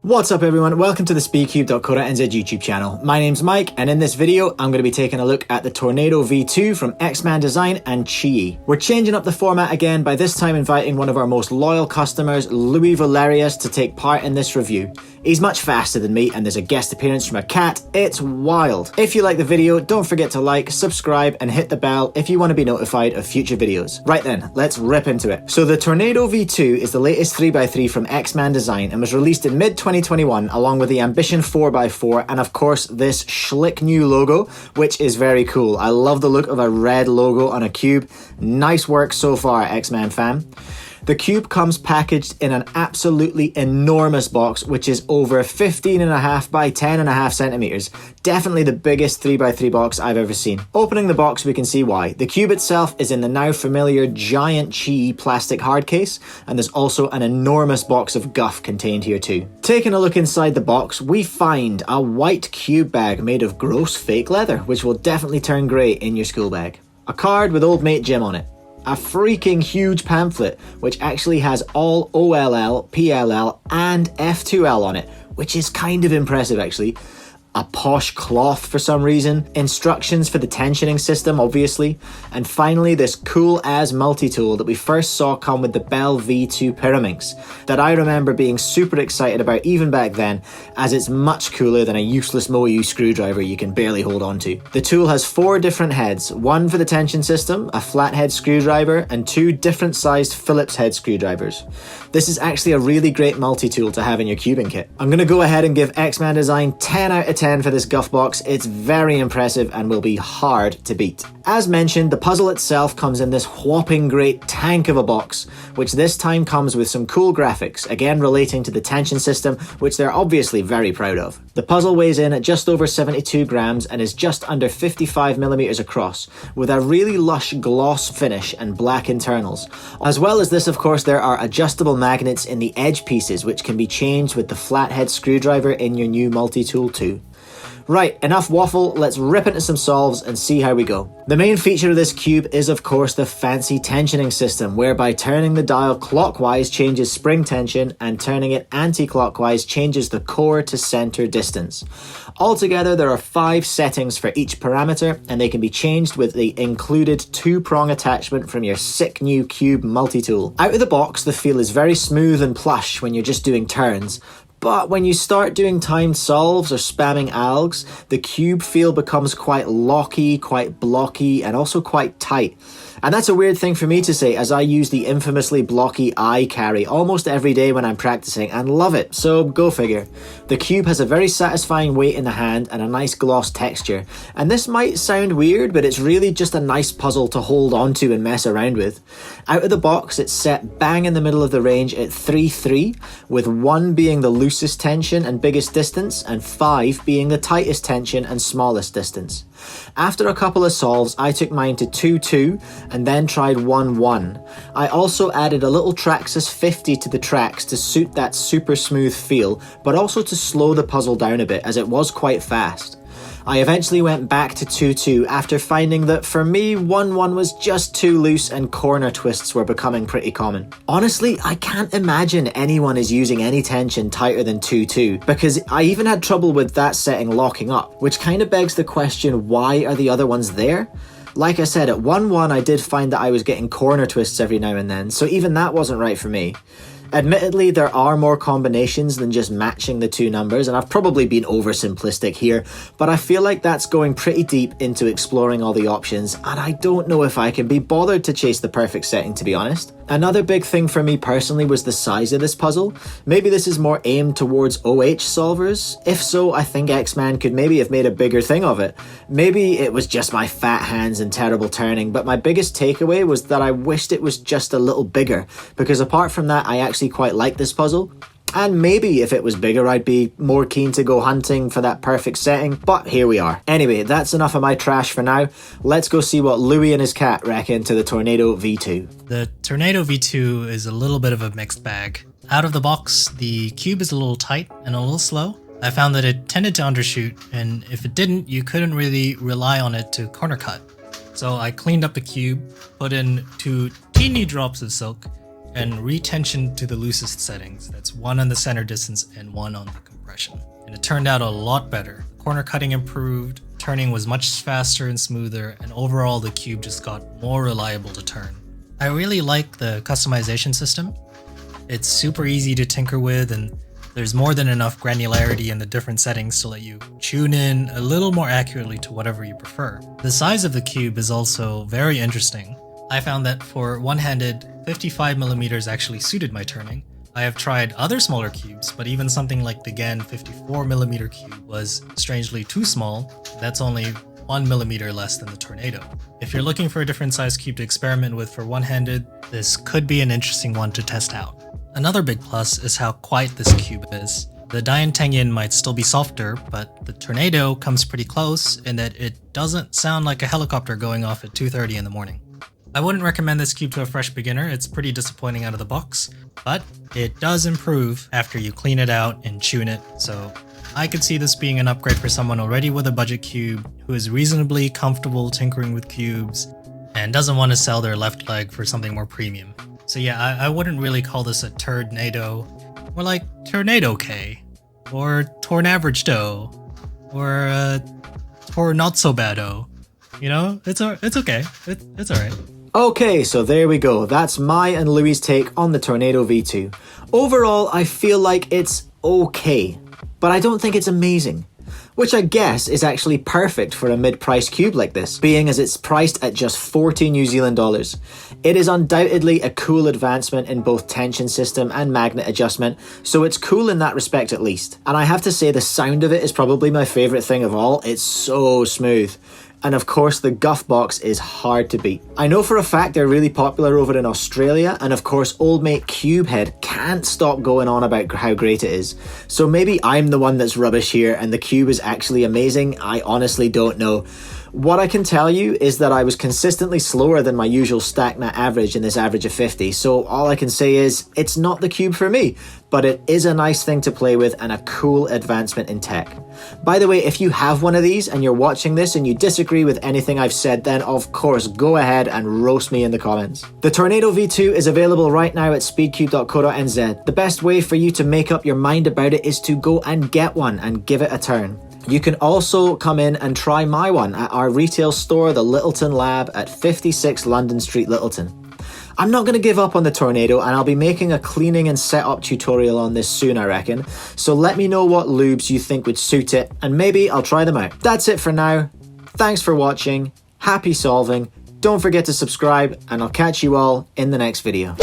What's up everyone, welcome to the Speedcube.co.nz YouTube channel. My name's Mike, and in this video I'm going to be taking a look at the Tornado V2 from X-Man Design and Chi. We're changing up the format again, by this time inviting one of our most loyal customers, Villarias, to take part in this review. He's much faster than me, and there's a guest appearance from a cat. It's wild. If you like the video, don't forget to like, subscribe, and hit the bell if you want to be notified of future videos. Right then, let's rip into it. So the Tornado V2 is the latest 3x3 from X-Man Design and was released in mid-2021 along with the Ambition 4x4 and of course this schlick new logo, which is very cool. I love the look of a red logo on a cube. Nice work so far, X-Man fam. The cube comes packaged in an absolutely enormous box, which is over 15.5 by 10.5 centimeters. Definitely the biggest 3x3 box I've ever seen. Opening the box, we can see why. The cube itself is in the now familiar giant Chi plastic hard case, and there's also an enormous box of guff contained here too. Taking a look inside the box, we find a white cube bag made of gross fake leather, which will definitely turn grey in your school bag. A card with Old Mate Jim on it. A freaking huge pamphlet, which actually has all OLL, PLL, and F2L on it, which is kind of impressive actually. A posh cloth for some reason, instructions for the tensioning system obviously, and finally this cool as multi-tool that we first saw come with the Bell V2 Pyraminx, that I remember being super excited about even back then, as it's much cooler than a useless MOU screwdriver you can barely hold on to. The tool has 4 different heads, one for the tension system, a flathead screwdriver, and 2 different sized Phillips head screwdrivers. This is actually a really great multi-tool to have in your cubing kit. I'm going to go ahead and give X-Man Design 10 out of 10 for this guff box. It's very impressive and will be hard to beat. As mentioned, the puzzle itself comes in this whopping great tank of a box, which this time comes with some cool graphics, again relating to the tension system, which they're obviously very proud of. The puzzle weighs in at just over 72 grams and is just under 55 millimeters across, with a really lush gloss finish and black internals. As well as this, of course, there are adjustable magnets in the edge pieces, which can be changed with the flathead screwdriver in your new multi-tool too. Right, enough waffle, let's rip into some solves and see how we go. The main feature of this cube is of course the fancy tensioning system, whereby turning the dial clockwise changes spring tension and turning it anti-clockwise changes the core to center distance. Altogether there are 5 settings for each parameter, and they can be changed with the included 2-prong attachment from your sick new cube multi-tool. Out of the box the feel is very smooth and plush when you're just doing turns, but when you start doing timed solves or spamming algs, the cube feel becomes quite locky, quite blocky, and also quite tight. And that's a weird thing for me to say, as I use the infamously blocky I carry almost every day when I'm practicing and love it, so go figure. The cube has a very satisfying weight in the hand and a nice gloss texture, and this might sound weird, but it's really just a nice puzzle to hold onto and mess around with. Out of the box, it's set bang in the middle of the range at 3-3, with 1 being the loosest tension and biggest distance, and 5 being the tightest tension and smallest distance. After a couple of solves, I took mine to 2-2 and then tried 1-1. I also added a little Traxxas 50 to the tracks to suit that super smooth feel, but also to slow the puzzle down a bit as it was quite fast. I eventually went back to 2-2 after finding that for me 1-1 was just too loose and corner twists were becoming pretty common. Honestly, I can't imagine anyone is using any tension tighter than 2-2, because I even had trouble with that setting locking up, which kind of begs the question, why are the other ones there? Like I said, at 1-1 I did find that I was getting corner twists every now and then, so even that wasn't right for me. Admittedly, there are more combinations than just matching the 2 numbers, and I've probably been oversimplistic here, but I feel like that's going pretty deep into exploring all the options, and I don't know if I can be bothered to chase the perfect setting, to be honest. Another big thing for me personally was the size of this puzzle. Maybe this is more aimed towards OH solvers? If so, I think X-Man could maybe have made a bigger thing of it. Maybe it was just my fat hands and terrible turning, but my biggest takeaway was that I wished it was just a little bigger, because apart from that I actually quite like this puzzle. And maybe if it was bigger I'd be more keen to go hunting for that perfect setting, but here we are. Anyway, that's enough of my trash for now. Let's go see what Louis and his cat reckon to the Tornado V2. The Tornado V2 is a little bit of a mixed bag. Out of the box, the cube is a little tight and a little slow. I found that it tended to undershoot, and if it didn't, you couldn't really rely on it to corner cut. So I cleaned up the cube, put in 2 teeny drops of silk, and retension to the loosest settings. That's 1 on the center distance and 1 on the compression. And it turned out a lot better. Corner cutting improved, turning was much faster and smoother, and overall the cube just got more reliable to turn. I really like the customization system. It's super easy to tinker with, and there's more than enough granularity in the different settings to let you tune in a little more accurately to whatever you prefer. The size of the cube is also very interesting. I found that for one-handed, 55mm actually suited my turning. I have tried other smaller cubes, but even something like the GAN 54mm cube was strangely too small. That's only 1mm less than the Tornado. If you're looking for a different size cube to experiment with for one-handed, this could be an interesting one to test out. Another big plus is how quiet this cube is. The Dian Tengyun might still be softer, but the Tornado comes pretty close in that it doesn't sound like a helicopter going off at 2:30 in the morning. I wouldn't recommend this cube to a fresh beginner, it's pretty disappointing out of the box, but it does improve after you clean it out and tune it, so I could see this being an upgrade for someone already with a budget cube, who is reasonably comfortable tinkering with cubes, and doesn't want to sell their left leg for something more premium. So yeah, I wouldn't really call this a Tornado, more like Tornado K, or Tornaverage-do, or Tor Not So Bad-o. You know, it's okay, it's alright. Okay, so there we go. That's my and Louis' take on the Tornado V2. Overall, I feel like it's okay, but I don't think it's amazing. Which I guess is actually perfect for a mid-priced cube like this, being as it's priced at just 40 New Zealand dollars. It is undoubtedly a cool advancement in both tension system and magnet adjustment, so it's cool in that respect at least. And I have to say the sound of it is probably my favourite thing of all. It's so smooth. And of course the Guff box is hard to beat. I know for a fact they're really popular over in Australia, and of course old mate Cubehead can't stop going on about how great it is. So maybe I'm the one that's rubbish here and the cube is actually amazing, I honestly don't know. What I can tell you is that I was consistently slower than my usual StackNat average in this average of 50, so all I can say is it's not the cube for me, but it is a nice thing to play with and a cool advancement in tech. By the way, if you have one of these and you're watching this and you disagree with anything I've said, then of course go ahead and roast me in the comments. The Tornado V2 is available right now at speedcube.co.nz. The best way for you to make up your mind about it is to go and get one and give it a turn. You can also come in and try my one at our retail store, the Littleton Lab at 56 London Street, Littleton. I'm not going to give up on the Tornado, and I'll be making a cleaning and setup tutorial on this soon, I reckon. So let me know what lubes you think would suit it, and maybe I'll try them out. That's it for now. Thanks for watching. Happy solving. Don't forget to subscribe, and I'll catch you all in the next video.